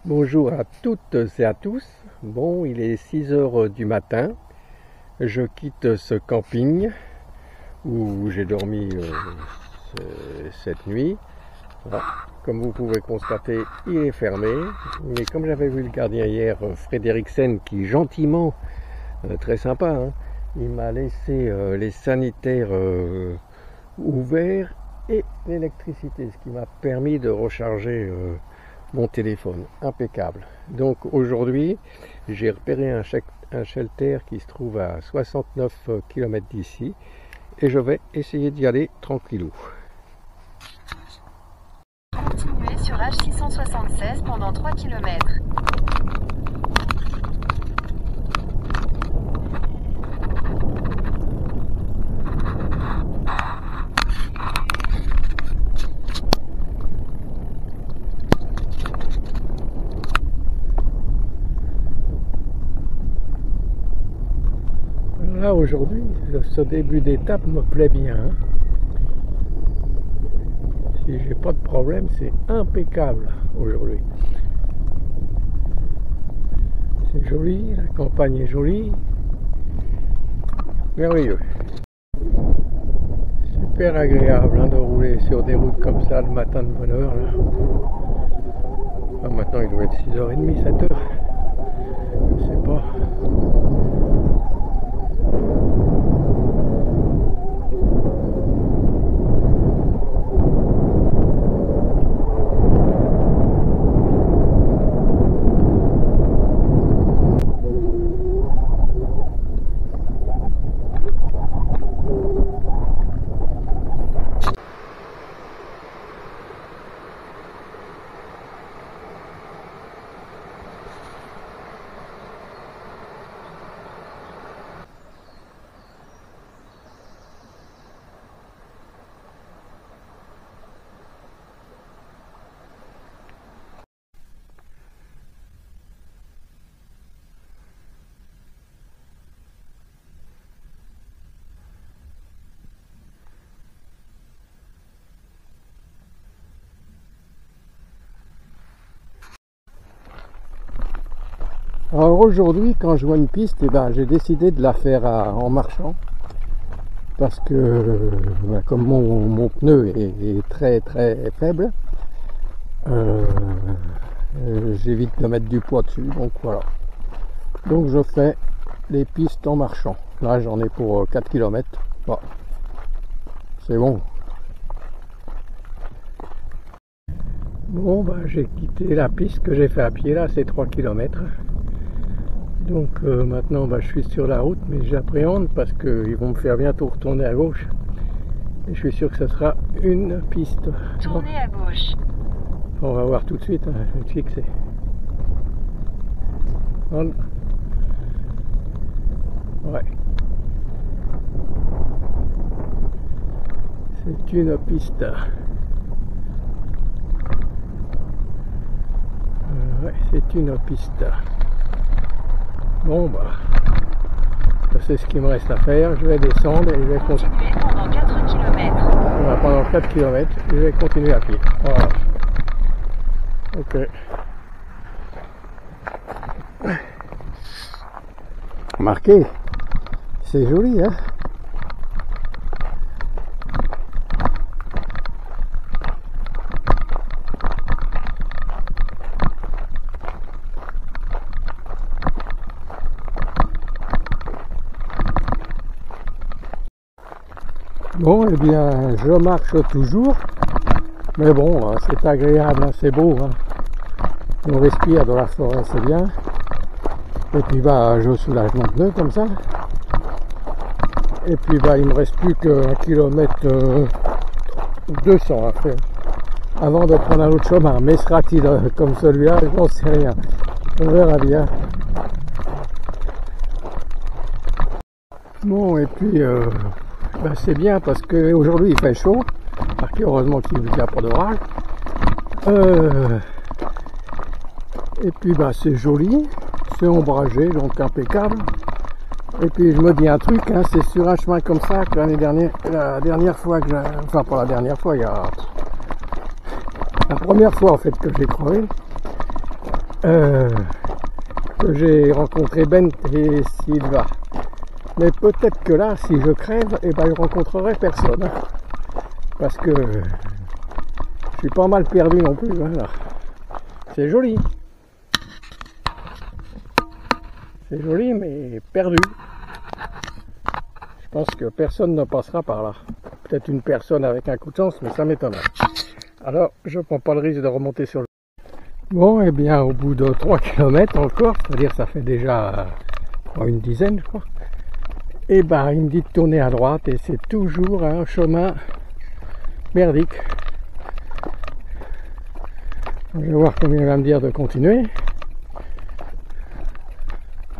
Bonjour à toutes et à tous. Bon, il est 6 heures du matin. Je quitte ce camping où j'ai dormi cette nuit. Voilà. Comme vous pouvez constater, il est fermé. Mais comme j'avais vu le gardien hier, Frédériksen, qui gentiment, très sympa, hein, il m'a laissé les sanitaires ouverts et l'électricité, ce qui m'a permis de recharger mon téléphone. Impeccable. Donc aujourd'hui, j'ai repéré un shelter qui se trouve à 69 km d'ici et je vais essayer d'y aller tranquillou. Continuez sur H676 pendant 3 km. Là aujourd'hui, ce début d'étape me plaît bien. Hein. Si j'ai pas de problème, c'est impeccable aujourd'hui. C'est joli, la campagne est jolie. Merveilleux. Super agréable hein, de rouler sur des routes comme ça le matin de bonne heure. Là. Ah, maintenant il doit être 6h30, 7h. Je sais pas. Alors aujourd'hui, quand je vois une piste, eh ben, j'ai décidé de la faire en marchant. Parce que comme mon pneu est très faible, j'évite de mettre du poids dessus. Donc voilà. Donc je fais les pistes en marchant. Là j'en ai pour 4 km. Bon. C'est bon. Bon, j'ai quitté la piste que j'ai fait à pied, là c'est 3 km. Donc maintenant je suis sur la route, mais j'appréhende parce qu'ils vont me faire bientôt retourner à gauche. Et je suis sûr que ce sera une piste. Tournez à gauche. On va voir tout de suite, hein, je vais me fixer. Voilà. Ouais. C'est une piste. Ouais, c'est une piste. Bon c'est ce qu'il me reste à faire. Je vais descendre et je vais continuer pendant 4 km. Pendant 4 km, je vais continuer à pied. Voilà. Ok. Marqué. C'est joli, hein? Bon, eh bien, je marche toujours, mais bon, c'est agréable, hein, c'est beau, hein. On respire dans la forêt, c'est bien. Et puis, je soulage mon pneu comme ça. Et puis, il me reste plus qu'un kilomètre 200 à faire avant de prendre un autre chemin. Mais sera-t-il comme celui-là? Je n'en sais rien. On verra bien. Bon, et puis... c'est bien parce qu'aujourd'hui il fait chaud, heureusement qu'il n'y a pas d'orage. Et puis c'est joli, c'est ombragé, donc impeccable. Et puis je me dis un truc, hein, c'est sur un chemin comme ça que la dernière fois que enfin pas la dernière fois, il y a la première fois en fait que j'ai crevé. que j'ai rencontré Ben et Sylva. Mais peut-être que là, si je crève, eh ben, je rencontrerai personne. Parce que je suis pas mal perdu non plus. Voilà. C'est joli. C'est joli, mais perdu. Je pense que personne ne passera par là. Peut-être une personne avec un coup de chance, mais ça m'étonnerait. Alors, je prends pas le risque de remonter sur le... Bon, et bien, au bout de 3 km encore, c'est-à-dire ça fait déjà une dizaine, je crois, et ben, il me dit de tourner à droite, et c'est toujours un chemin merdique. Je vais voir combien il va me dire de continuer.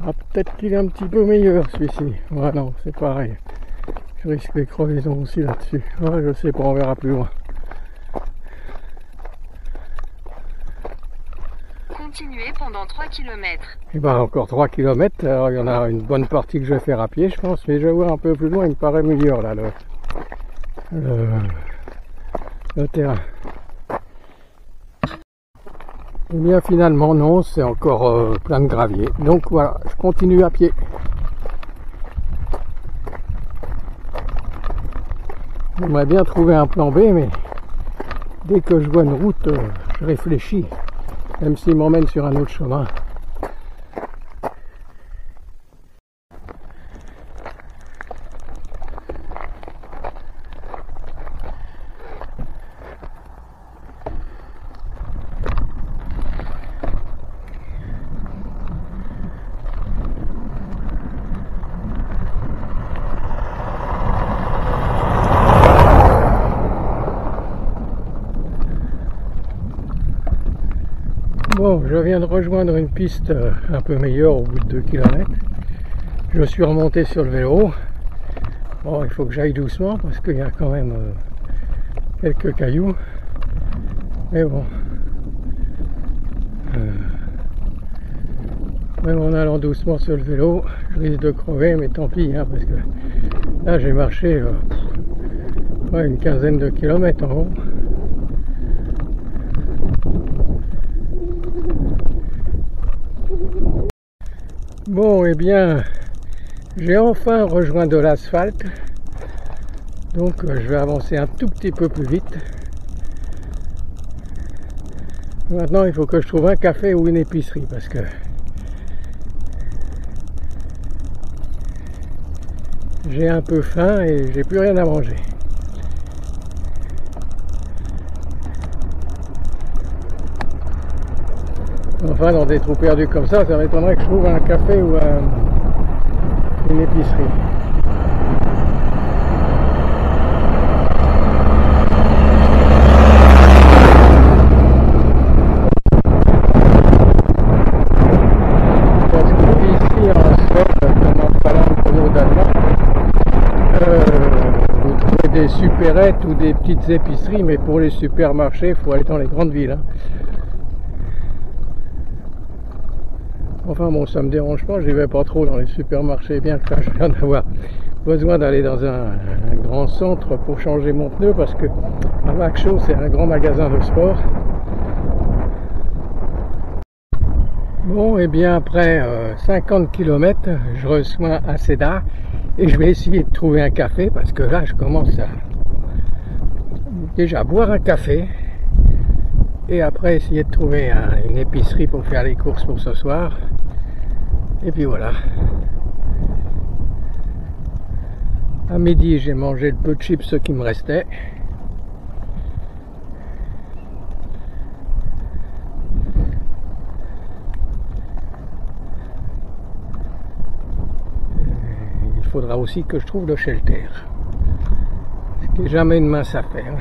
Ah, peut-être qu'il est un petit peu meilleur celui-ci. Ouais, non, c'est pareil. Je risque des crevaisons aussi là-dessus. Ouais, je sais pas, on verra plus loin. Continuez pendant 3 km. Et ben encore 3 km. Alors il y en a une bonne partie que je vais faire à pied, je pense. Mais je vais voir un peu plus loin, il me paraît meilleur là, le terrain. Et bien finalement non, c'est encore plein de gravier. Donc voilà, je continue à pied. J'aimerais bien trouver un plan B, mais dès que je vois une route, je réfléchis. Même s'il m'emmène sur un autre chemin. Bon, je viens de rejoindre une piste un peu meilleure au bout de 2 km. Je suis remonté sur le vélo. Bon, il faut que j'aille doucement parce qu'il y a quand même quelques cailloux. Mais bon. Même en allant doucement sur le vélo, je risque de crever, mais tant pis, hein, parce que là j'ai marché une quinzaine de kilomètres en gros. Bon, eh bien, j'ai enfin rejoint de l'asphalte, donc je vais avancer un tout petit peu plus vite. Maintenant, il faut que je trouve un café ou une épicerie, parce que j'ai un peu faim et j'ai plus rien à manger. Enfin, dans des trous perdus comme ça m'étonnerait que je trouve un café ou une épicerie. Parce que ici, en Suède, comme en Finlande, comme au Danemark, vous trouvez des supérettes ou des petites épiceries, mais pour les supermarchés, il faut aller dans les grandes villes. Hein. Enfin bon, ça me dérange pas, j'y vais pas trop dans les supermarchés, bien que là je viens d'avoir besoin d'aller dans un grand centre pour changer mon pneu parce que à Växjö c'est un grand magasin de sport. Bon, et bien après 50 km, je reçois Aseda et je vais essayer de trouver un café parce que là je commence à déjà boire un café et après essayer de trouver une épicerie pour faire les courses pour ce soir. Et puis voilà. À midi, j'ai mangé le peu de chips qui me restait. Il faudra aussi que je trouve le shelter. Ce qui n'est jamais une mince affaire.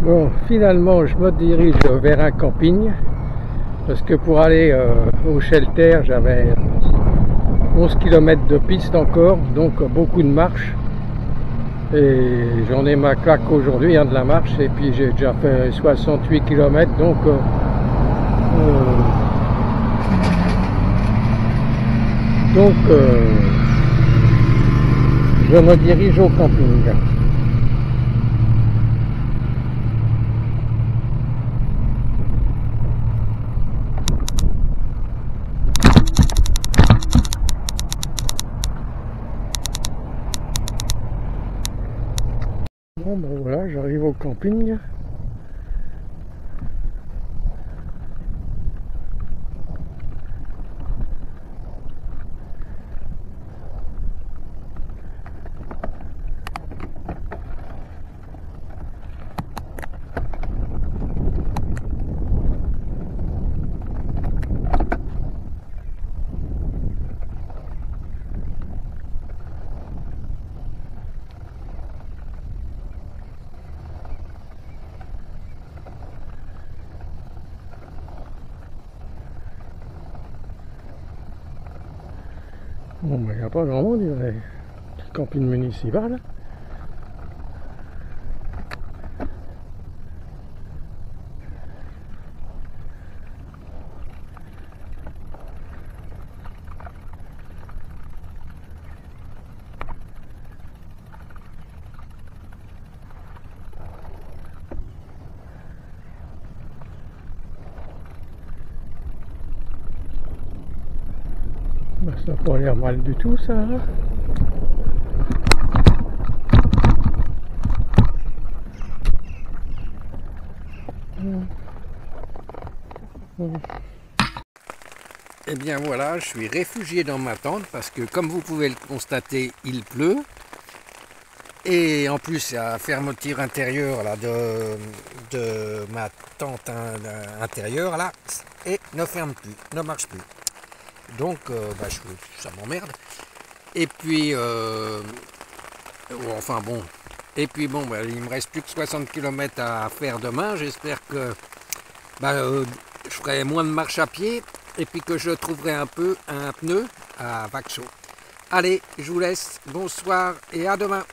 Bon, finalement, je me dirige vers un camping, parce que pour aller au shelter, j'avais 11 km de piste encore, donc beaucoup de marche. Et j'en ai ma claque aujourd'hui, de la marche, et puis j'ai déjà fait 68 km, donc je me dirige au camping. Bon ben voilà, j'arrive au camping. Bon, ben, il n'y a pas grand monde, il y a un petit camping municipal. Ben, ça n'a pas l'air mal du tout, ça. Hein. Eh bien voilà, je suis réfugié dans ma tente parce que comme vous pouvez le constater, il pleut. Et en plus, la fermeture intérieure là, de ma tente intérieure là, et ne ferme plus, ne marche plus. Donc ça m'emmerde. Et puis, enfin bon, et puis bon, il me reste plus que 60 km à faire demain. J'espère que je ferai moins de marche à pied et puis que je trouverai un pneu à Vaxo. Allez, je vous laisse, bonsoir et à demain.